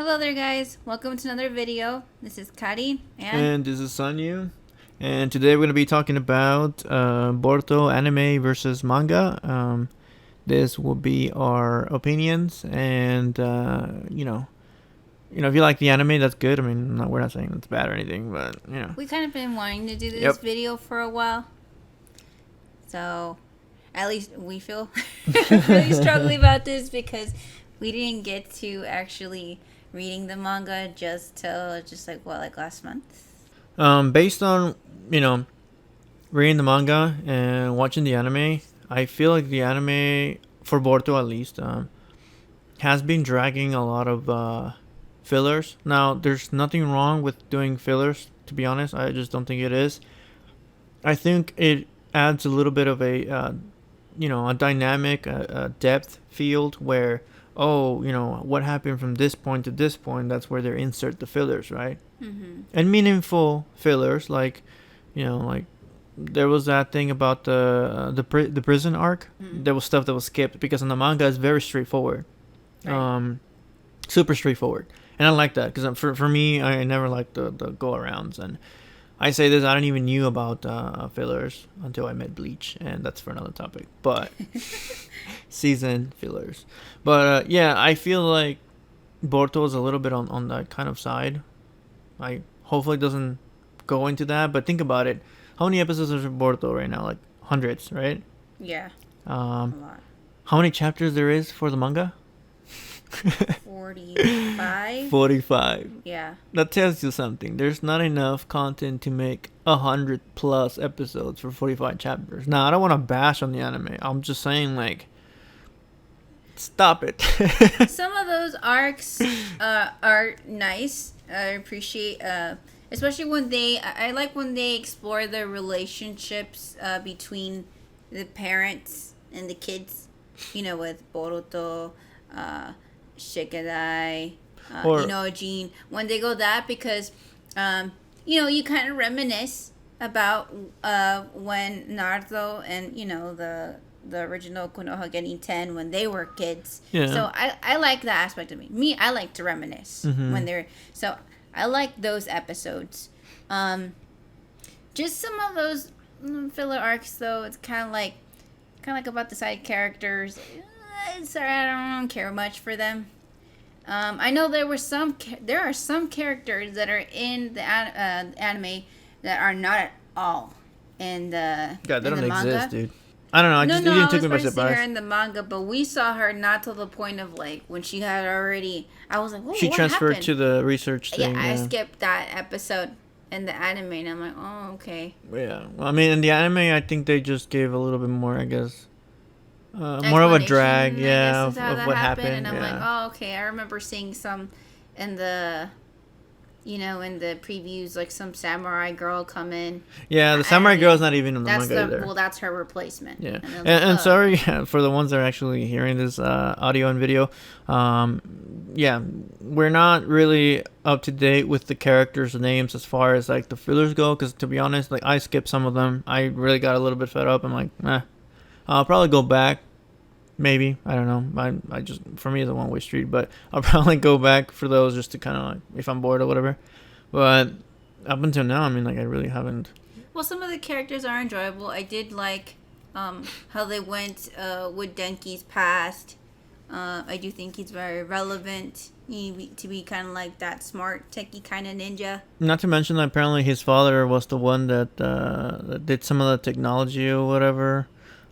Hello there, guys. Welcome to another video. This is Kari And this is Sanyu. And today we're going to be talking about Boruto Anime versus Manga. This will be our opinions. And, if you like the anime, that's good. I mean, we're not saying it's bad or anything, but, we kind of been wanting to do this video for a while. So, at least we feel really strongly about this because we didn't get to actually reading the manga just last month. Based on, reading the manga and watching the anime, I feel like the anime, for Boruto at least, has been dragging a lot of fillers. Now, there's nothing wrong with doing fillers, to be honest. I just don't think it is. I think it adds a little bit of a dynamic, depth field where, what happened from this point to this point, that's where they insert the fillers, right? Mm-hmm. And meaningful fillers, like there was that thing about the prison arc. Mm-hmm. There was stuff that was skipped because in the manga it's very straightforward, right. Super straightforward, and I like that because for me, I never liked the go arounds. And I say this, I didn't even knew about fillers until I met Bleach, and that's for another topic. But season fillers, but I feel like Boruto is a little bit on that kind of side. I hopefully it doesn't go into that, but think about it. How many episodes is Boruto right now? Like hundreds, right? Yeah. A lot. How many chapters there is for the manga? 45. 45. Yeah. That tells you something. There's not enough content to make 100+ episodes for 45 chapters. Now, I don't want to bash on the anime. I'm just saying, stop it. Some of those arcs are nice. I appreciate, especially when I like when they explore the relationships between the parents and the kids. With Boruto, Shikadai, Jean. When they go that, because, you kind of reminisce about when Naruto and, the original Konoha getting 10 when they were kids. Yeah. So I like that aspect of me. I like to reminisce when they're... So I like those episodes. Just some of those filler arcs, though, it's kind of like about the side characters. Sorry, I don't care much for them. I know there are some characters that are in the anime that are not at all in the God, they don't manga. exist, dude. I don't know. You didn't take me by surprise. I was her in the manga, but we saw her not to the point of when she had already. I was like, whoa, she what transferred happened? to the research thing. Yeah, I skipped that episode in the anime, and I'm like, oh, okay. Yeah, well, I mean, in the anime, I think they just gave a little bit more, I guess. More of a drag, of what happened. And I'm like, oh, okay. I remember seeing some in the, in the previews, like some samurai girl come in. Yeah, the samurai girl's not even in the manga either. Well, that's her replacement. Yeah, and sorry for the ones that are actually hearing this audio and video. We're not really up to date with the characters' names as far as the fillers go. Because to be honest, I skipped some of them. I really got a little bit fed up. I'm like, I'll probably go back. Maybe. I don't know. I just, for me, it's a one-way street, but I'll probably go back for those just to kind of if I'm bored or whatever. But up until now, I mean, I really haven't. Well, some of the characters are enjoyable. I did like how they went with Denki's past. I do think he's very relevant to be kind of like that smart, techie kind of ninja. Not to mention that apparently his father was the one that did some of the technology or whatever.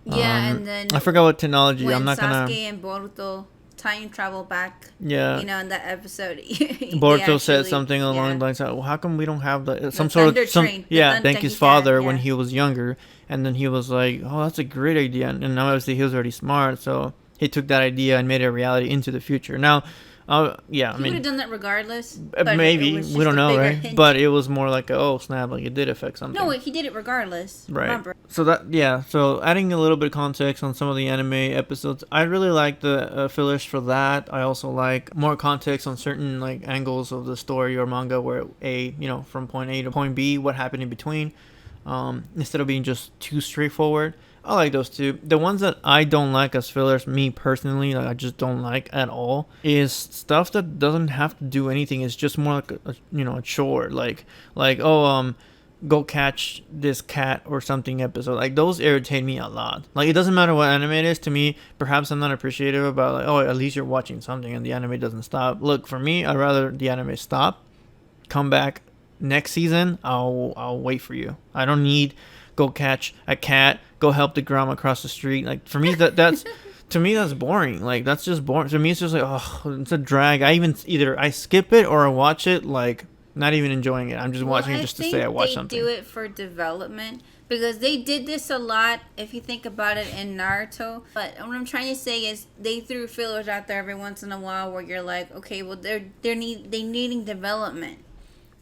Yeah, and then I forgot what technology. When I'm not gonna. Sasuke and Boruto time travel back. Yeah. In that episode, Boruto said something along the lines of, "Well, how come we don't have some Denki's Denki's father when he was younger?" And then he was like, "Oh, that's a great idea." And obviously he was already smart, so he took that idea and made it a reality into the future. Now, he would have done that regardless. Maybe we don't know, right? Hint. But it was more like, oh snap, it did affect something. No, he did it regardless. Right. Remember. So adding a little bit of context on some of the anime episodes, I really like the fillers for that. I also like more context on certain angles of the story or manga where from point A to point B, what happened in between, instead of being just too straightforward. I like those two. The ones that I don't like as fillers, me personally, like I just don't like at all, is stuff that doesn't have to do anything. It's just more like a chore, like go catch this cat or something episode. Like those irritate me a lot. Like it doesn't matter what anime it is to me. Perhaps I'm not appreciative about like, oh, at least you're watching something and the anime doesn't stop. Look, for me, I'd rather the anime stop, come back next season. I'll wait for you. I don't need go catch a cat, go help the grandma across the street. Like for me, that's to me that's boring. Like that's just boring. To me, it's just like, oh, it's a drag. Either I skip it or I watch it like not even enjoying it. I'm just watching it just to say I watched something. They do it for development because they did this a lot. If you think about it in Naruto, but what I'm trying to say is they threw fillers out there every once in a while where you're like, okay, well they needing development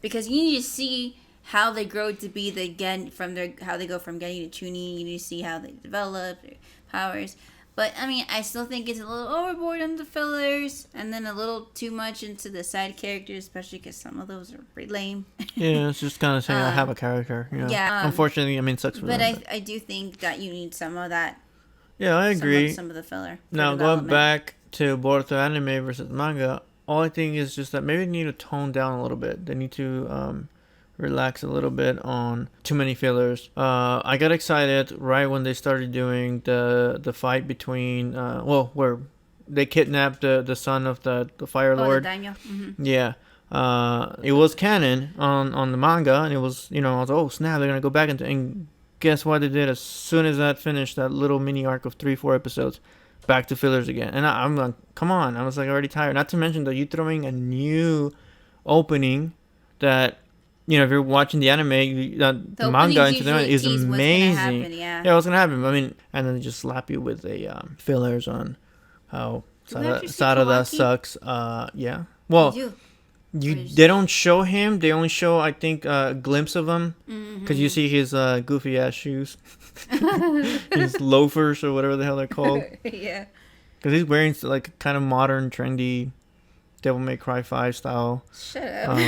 because you need to see how they grow to be how they go from Genny to Chunin. You need to see how they develop their powers. But I mean, I still think it's a little overboard on the fillers, and then a little too much into the side characters, especially because some of those are pretty lame. Yeah, it's just kind of saying I have a character. Yeah. Unfortunately, I mean, it sucks for them. But I do think that you need some of that. Yeah, I agree. Some of the filler. Now going back to Boruto Anime versus manga, all I think is just that maybe they need to tone down a little bit. They need to relax a little bit on too many fillers. I got excited right when they started doing the fight between where they kidnapped the son of the Fire Lord. The daimyo. Mm-hmm. Yeah. It was canon on the manga, and it was I was like, oh snap, they're gonna go back and guess what they did as soon as that finished, that little mini arc of 3-4 episodes, back to fillers again. And I'm like, come on, I was like already tired. Not to mention that you throwing a new opening that if you're watching the anime, the manga into the anime is amazing. Yeah, what's gonna happen? I mean, and then they just slap you with the fillers on how Sarada sucks. Yeah. Well, they don't show him. They only show, I think, a glimpse of him because you see his goofy ass shoes, his loafers or whatever the hell they're called. Yeah. Because he's wearing like kind of modern, trendy Devil May Cry 5 style. Shut up.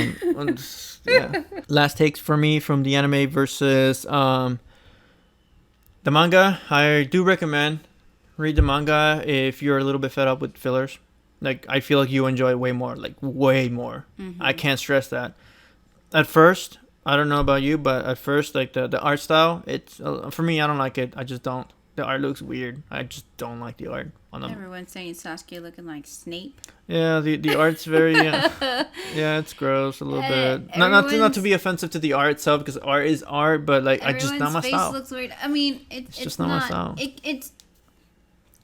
Yeah. Last takes for me from the anime versus the manga. I do recommend read the manga if you're a little bit fed up with fillers. Like I feel like you enjoy it way more. Mm-hmm. I can't stress that. At first, I don't know about you, but at first, like the art style, it's for me. I don't like it. I just don't. The art looks weird. I just don't like the art on them. Everyone's saying Sasuke looking like Snape. Yeah, the art's very yeah, it's gross a little bit. Not to be offensive to the art itself, because art is art, but like I just not my style. Everyone's face looks weird. I mean, it's just not my style. It's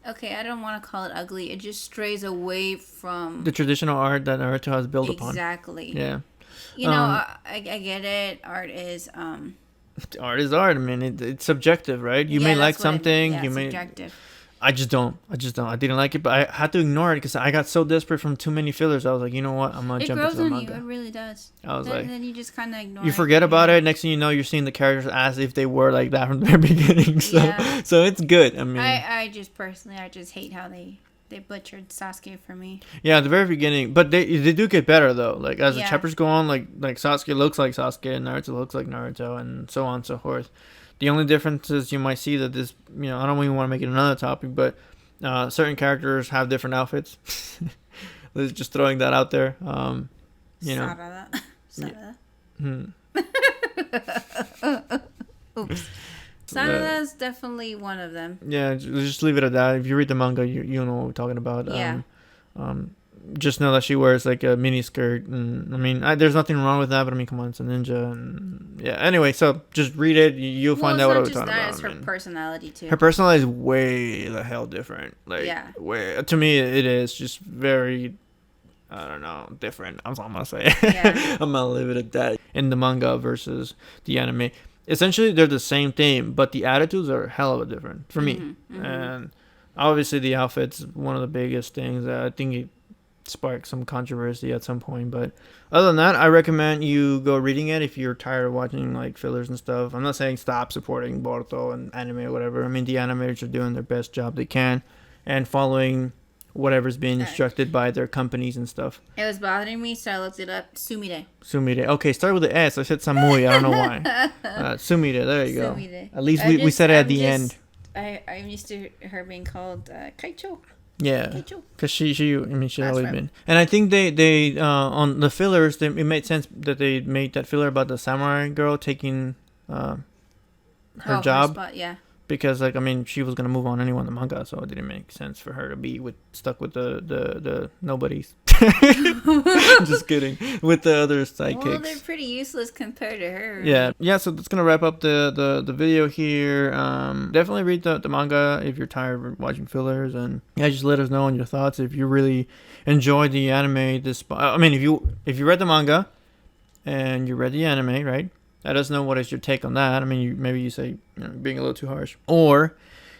okay. I don't want to call it ugly. It just strays away from the traditional art that Naruto has built upon. Exactly. Yeah. I get it. Art is art is art. I mean, it's subjective, right? You may like something. You may. Subjective. I just don't. I didn't like it, but I had to ignore it because I got so desperate from too many fillers. I was like, you know what? I'm gonna jump into the manga. It really does. I was like, then you just kind of ignore. You forget about it. Next thing you know, you're seeing the characters as if they were like that from the very beginning. So it's good. I mean, I just personally, I just hate how they butchered Sasuke for me. Yeah, at the very beginning, but they do get better though. Like as the chapters go on, like Sasuke looks like Sasuke and Naruto looks like Naruto, and so on and so forth. The only difference is you might see that this, I don't even want to make it another topic, but certain characters have different outfits. Just throwing that out there. Sarada. Oops. Sarada's definitely one of them. Yeah, just leave it at that. If you read the manga, you know what we're talking about. Yeah. Just know that she wears like a mini skirt, and I mean, there's nothing wrong with that. But I mean, come on, it's a ninja, and yeah. Anyway, so just read it. You'll find out what I'm talking about. It's her personality too. Her personality is way the hell different. Like, way to me, it is just very, I don't know, different. I'm gonna say. Yeah. I'm gonna leave it at that. In the manga versus the anime, essentially they're the same thing, but the attitudes are hell of a different for me. Mm-hmm. And obviously, the outfit's one of the biggest things. I think it spark some controversy at some point, but other than that, I recommend you go reading it if you're tired of watching like fillers and stuff. I'm not saying stop supporting Boruto and anime or whatever. I mean, the animators are doing their best job they can and following whatever's being instructed by their companies and stuff. It was bothering me, so I looked it up. Sumire. Okay, start with the S. I said Samui. I don't know why. Sumire. There you go. At least we said it at the end. I'm used to her being called Kaicho. Yeah, Kaicho. because she's That's always right. been. And I think they on the fillers, it made sense that they made that filler about the samurai girl taking her job. Spot, yeah. Because like she was gonna move on anyway in the manga, so it didn't make sense for her to be stuck with the nobodies. Just kidding. With the other sidekicks. Well, they're pretty useless compared to her. Yeah. So that's gonna wrap up the video here. Definitely read the manga if you're tired of watching fillers, and yeah, just let us know on your thoughts if you really enjoyed the anime. If you read the manga and you read the anime, right? Let us know what is your take on that. Maybe you say being a little too harsh. Or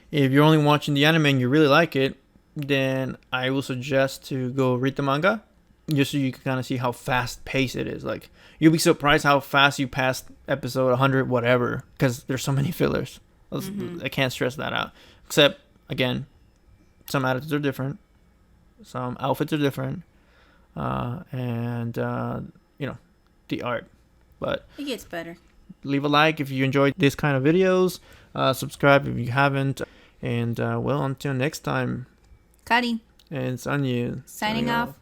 if you're only watching the anime and you really like it, then I will suggest to go read the manga, just so you can kind of see how fast paced it is. Like you'll be surprised how fast you passed episode 100, whatever, because there's so many fillers. I can't stress that out. Except again, some attitudes are different, some outfits are different, and the art. But it gets better. Leave a like if you enjoyed this kind of videos. Subscribe if you haven't. And until next time. Kari. And Sanyu. Signing off.